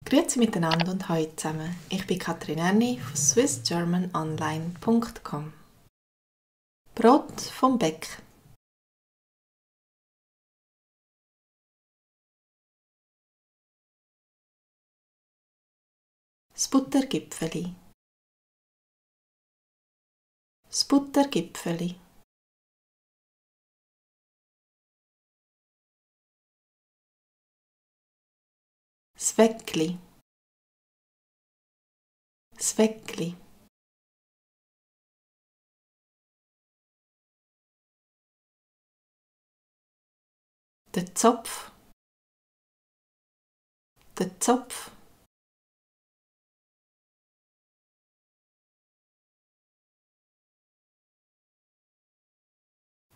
Grüezi miteinander und hallo zusammen. Ich bin Katrin Erni von swissgermanonline.com. Brot vom Bäck. Das Buttergipfeli. Das Buttergipfeli. Das Weckli. Das Weckli. Der Zopf. Der Zopf.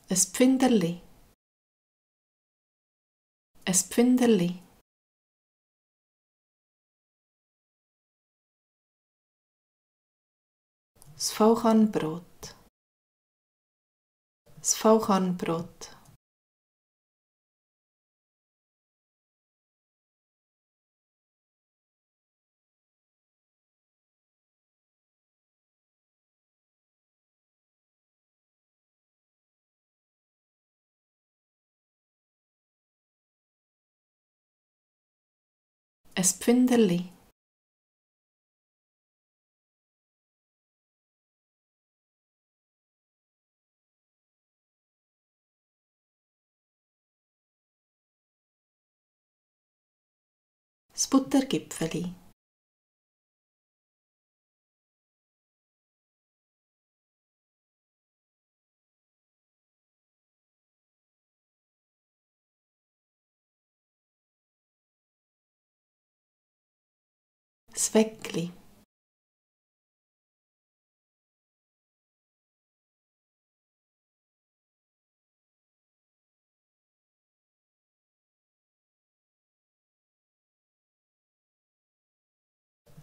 Ein Pfünderli. Ein Pfünderli. Das Vollkornbrot. Das Vollkornbrot. Ein Pfünderli. Das Buttergipfeli. Das Weckli.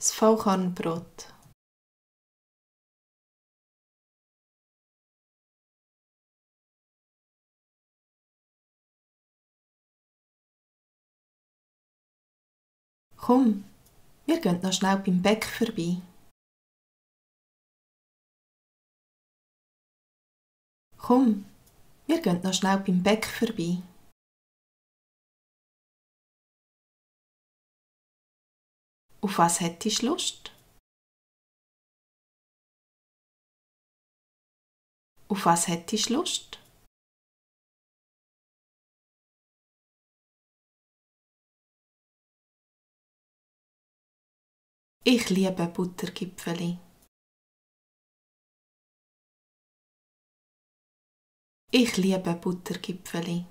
Das Vollkornbrot. Komm, wir gehen noch schnell beim Bäck vorbei. Komm, wir gehen noch schnell beim Bäck vorbei. Auf was hättest du Lust? Auf was hättest du Lust? Ich liebe Buttergipfeli. Ich liebe Buttergipfeli.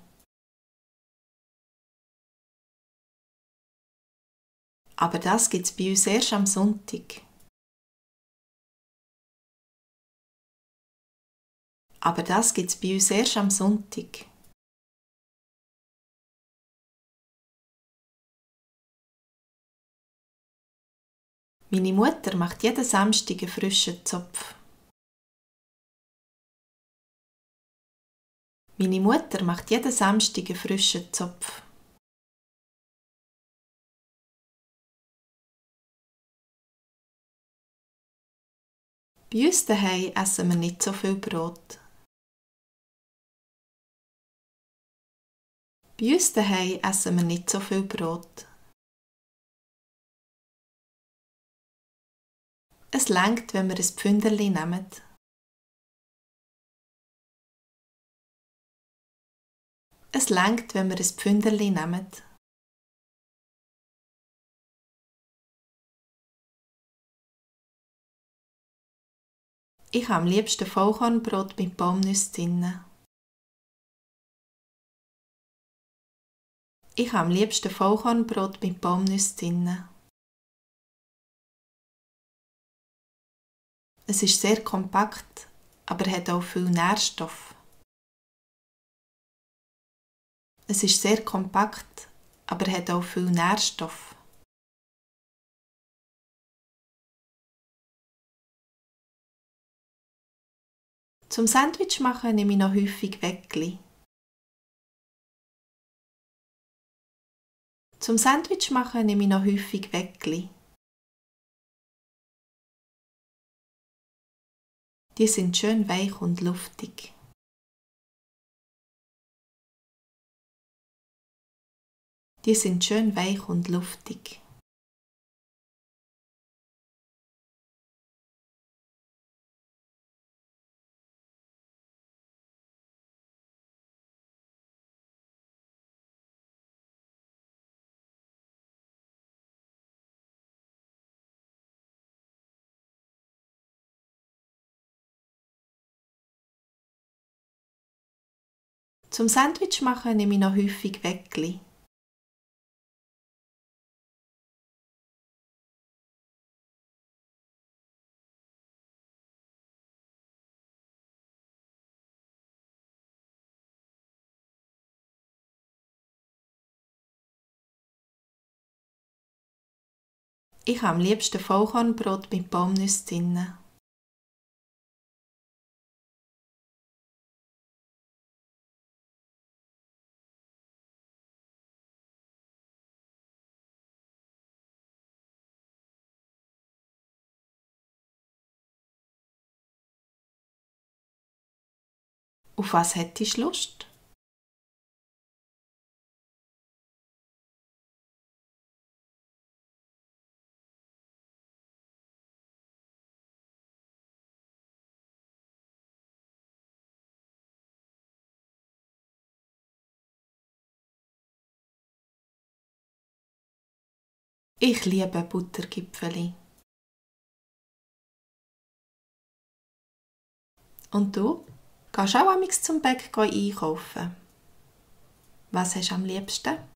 Aber das gibt's bei uns erst am Sonntag. Aber das gibt's bei uns erst am Sonntag. Meine Mutter macht jeden Samstag einen frischen Zopf. Meine Mutter macht jeden Samstag einen frischen Zopf. Bei uns daheim essen wir nicht so viel Brot. Bei uns daheim essen wir nicht so viel Brot. Es reicht, wenn wir ein Pfünderli nehmen. Es reicht, wenn wir ein Pfünderli nehmen. Ich habe am liebsten Vollkornbrot mit Baumnüsse drin. Ich habe am liebsten Vollkornbrot mit Baumnüsse drin. Es ist sehr kompakt, aber hat auch viel Nährstoff. Es ist sehr kompakt, aber hat auch viel Nährstoff. Zum Sandwich machen nehme ich noch häufig Weckli. Zum Sandwich machen nehme ich noch häufig Weckli. Die sind schön weich und luftig. Die sind schön weich und luftig. Zum Sandwich machen nehme ich noch häufig Weckli. Ich habe am liebsten Vollkornbrot mit Walnüssen drin. Auf was hättest du Lust? Ich liebe Buttergipfeli. Und du? Gehst auch amigs zum Bäck einkaufen? Was hast du am liebsten?